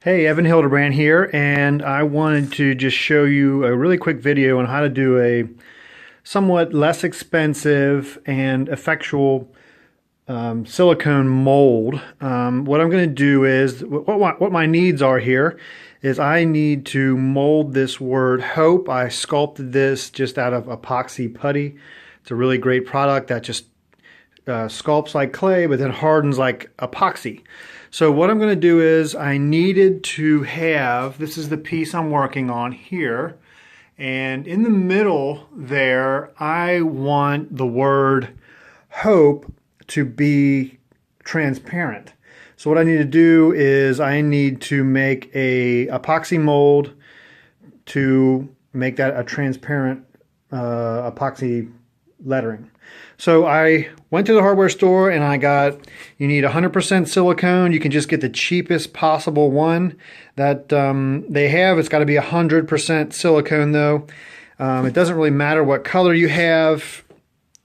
Hey, Evan Hildebrand here, and I wanted to just show you a really quick video on how to do a somewhat less expensive and effectual silicone mold. What I'm going to do is, what my needs are here is I need to mold this word hope. I sculpted this just out of epoxy putty. It's a really great product that just sculpts like clay but then hardens like epoxy. So what I'm going to do is I needed to have, this is the piece I'm working on here, and in the middle there I want the word hope to be transparent. So what I need to do is I need to make a epoxy mold to make that a transparent epoxy lettering. So I went to the hardware store and I got, you need 100% silicone. You can just get the cheapest possible one that they have. It's got to be 100% silicone though. It doesn't really matter what color you have,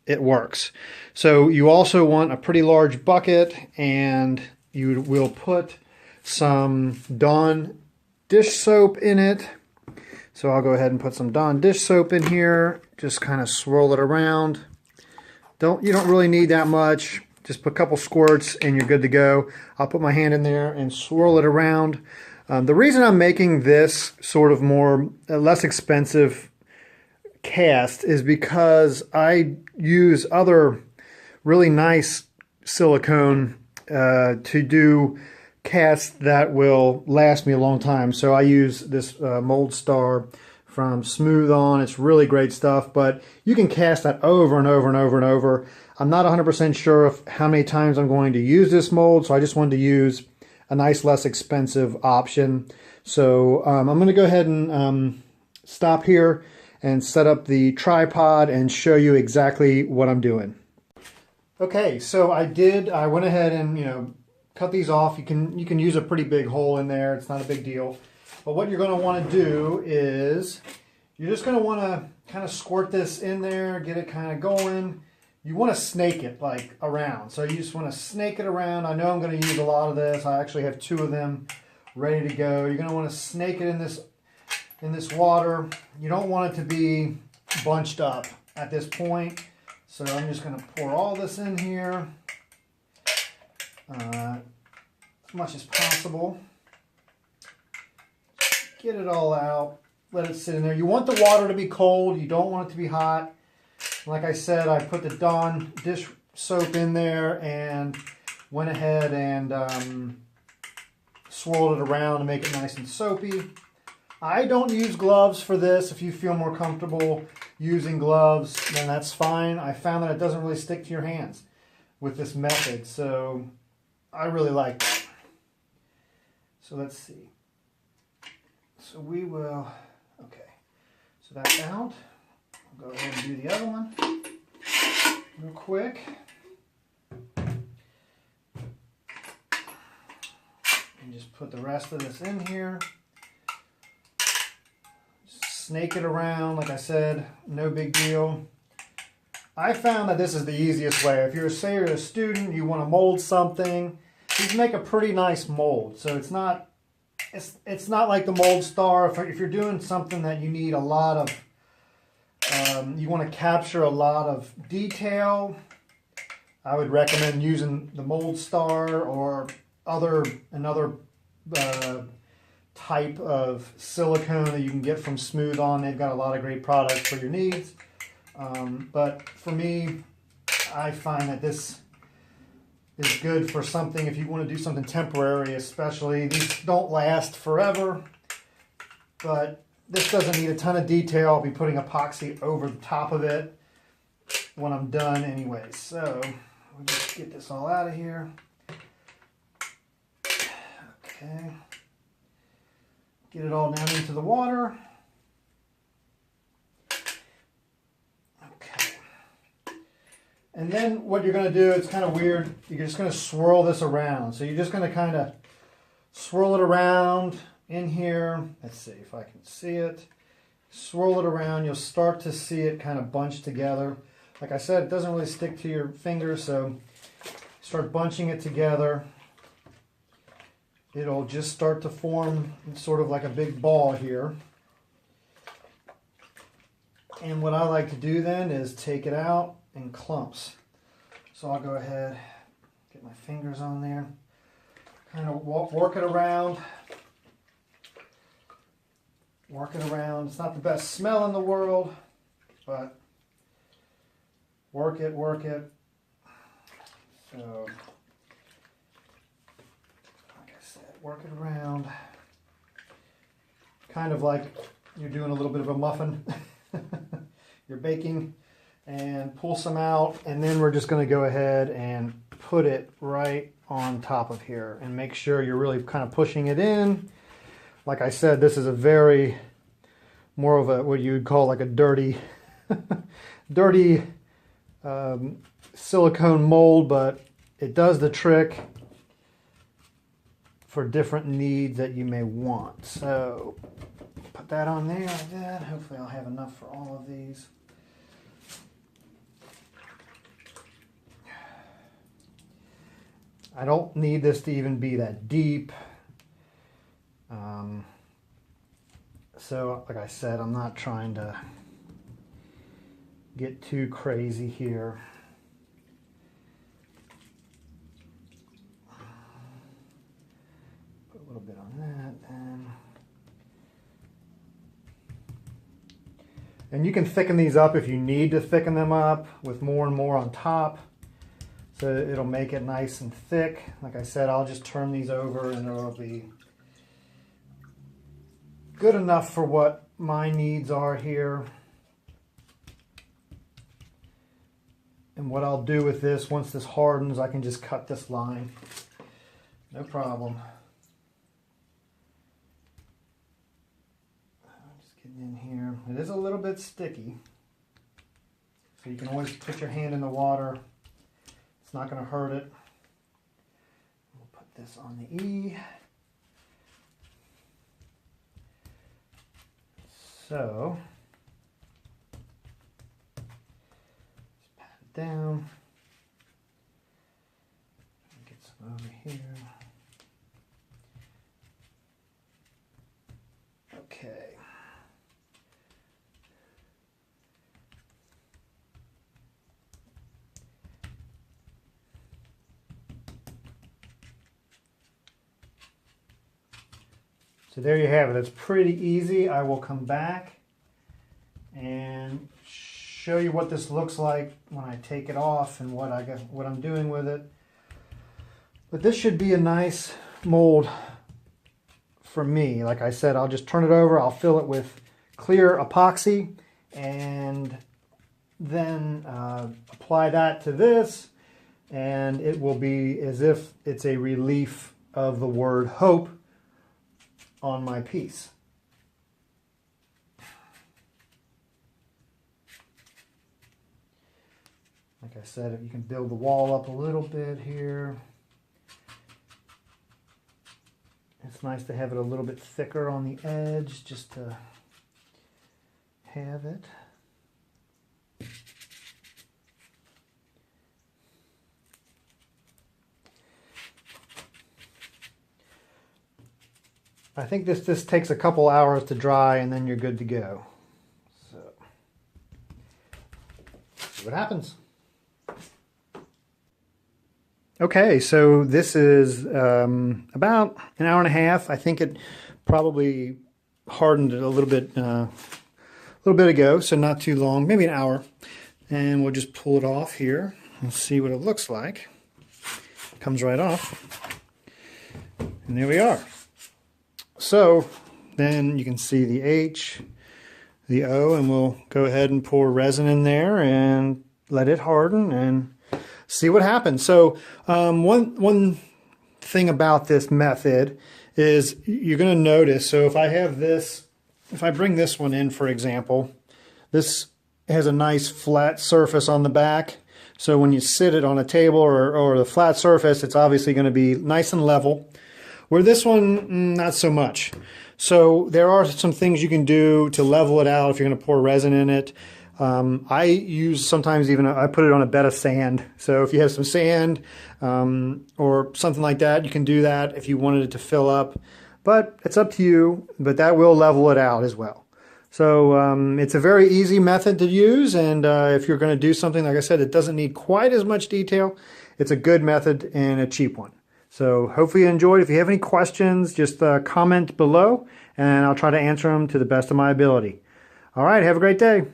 it works. So you also want a pretty large bucket, and you will put some Dawn dish soap in it. So I'll go ahead and put some Dawn dish soap in here, just kind of swirl it around. You don't really need that much. Just put a couple squirts and you're good to go. I'll put my hand in there and swirl it around. The reason I'm making this sort of less expensive cast is because I use other really nice silicone to do casts that will last me a long time. So I use this Mold Star from Smooth On. It's really great stuff, but you can cast that over and over and over and over. I'm not 100% sure of how many times I'm going to use this mold, so I just wanted to use a nice, less expensive option. So I'm going to go ahead and stop here and set up the tripod and show you exactly what I'm doing. Okay, so I went ahead and cut these off. You can use a pretty big hole in there. It's not a big deal. But what you're going to want to do is you're just going to want to kind of squirt this in there, get it kind of going. You want to snake it like around. So you just want to snake it around. I know I'm going to use a lot of this. I actually have 2 of them ready to go. You're going to want to snake it in this water. You don't want it to be bunched up at this point. So I'm just going to pour all this in here as much as possible. Get it all out, let it sit in there. You want the water to be cold, you don't want it to be hot. Like I said, I put the Dawn dish soap in there and went ahead and swirled it around to make it nice and soapy. I don't use gloves for this. If you feel more comfortable using gloves, then that's fine. I found that it doesn't really stick to your hands with this method, so I really like it. So let's see. So we will, okay, so that's out. I'll go ahead and do the other one real quick. And just put the rest of this in here. Just snake it around, like I said, no big deal. I found that this is the easiest way. If you're, say you're a student, you want to mold something, you can make a pretty nice mold. So it's not like the Mold Star. If you're doing something that you need a lot of, you want to capture a lot of detail, I would recommend using the Mold Star or another type of silicone that you can get from Smooth On. They've got a lot of great products for your needs. But for me, I find that this is good for something if you want to do something temporary, especially. These don't last forever, but this doesn't need a ton of detail. I'll be putting epoxy over the top of it when I'm done anyway. So we'll just get this all out of here. Okay. Get it all down into the water. And then what you're going to do, it's kind of weird, you're just going to swirl this around. So you're just going to kind of swirl it around in here. Let's see if I can see it. Swirl it around. You'll start to see it kind of bunch together. Like I said, it doesn't really stick to your fingers, so start bunching it together. it'll just start to form sort of like a big ball here. And what I like to do then is take it out in clumps. So I'll go ahead, get my fingers on there, kind of work it around. Work it around. It's not the best smell in the world, but work it, work it. So, like I said, work it around. Kind of like you're doing a little bit of a muffin. You're baking, and pull some out, and then we're just going to go ahead and put it right on top of here and make sure you're really kind of pushing it in. Like I said, this is a very more of a what you would call like a dirty dirty silicone mold, but it does the trick for different needs that you may want. So put that on there like that. Hopefully I'll have enough for all of these. I don't need this to even be that deep. So like I said, I'm not trying to get too crazy here. Put a little bit on that then. And you can thicken these up if you need to thicken them up with more and more on top. So it'll make it nice and thick. Like I said, I'll just turn these over and it'll be good enough for what my needs are here. And what I'll do with this, once this hardens, I can just cut this line. No problem. Just getting in here. It is a little bit sticky. So you can always put your hand in the water. It's not going to hurt it. We'll put this on the E. So, just pat it down. Get some over here. Okay. So there you have it. It's pretty easy. I will come back and show you what this looks like when I take it off and what I'm doing with it. But this should be a nice mold for me. Like I said, I'll just turn it over. I'll fill it with clear epoxy and then apply that to this, and it will be as if it's a relief of the word hope on my piece. Like I said, you can build the wall up a little bit here. It's nice to have it a little bit thicker on the edge just to have it. I think this takes a couple hours to dry and then you're good to go. So, see what happens. Okay, so this is about an hour and a half. I think it probably hardened it a little bit ago, so not too long, maybe an hour. And we'll just pull it off here and see what it looks like. Comes right off. And there we are. So then you can see the H, the O, and we'll go ahead and pour resin in there and let it harden and see what happens. So one thing about this method is you're going to notice, so if I have this, if I bring this one in, for example, this has a nice flat surface on the back. So when you sit it on a table or the flat surface, it's obviously going to be nice and level. Where this one, not so much. So there are some things you can do to level it out if you're going to pour resin in it. I use sometimes even I put it on a bed of sand. So if you have some sand or something like that, you can do that if you wanted it to fill up. But it's up to you, but that will level it out as well. So it's a very easy method to use, and if you're going to do something, like I said, it doesn't need quite as much detail. It's a good method and a cheap one. So hopefully you enjoyed. If you have any questions, just comment below, and I'll try to answer them to the best of my ability. All right, have a great day.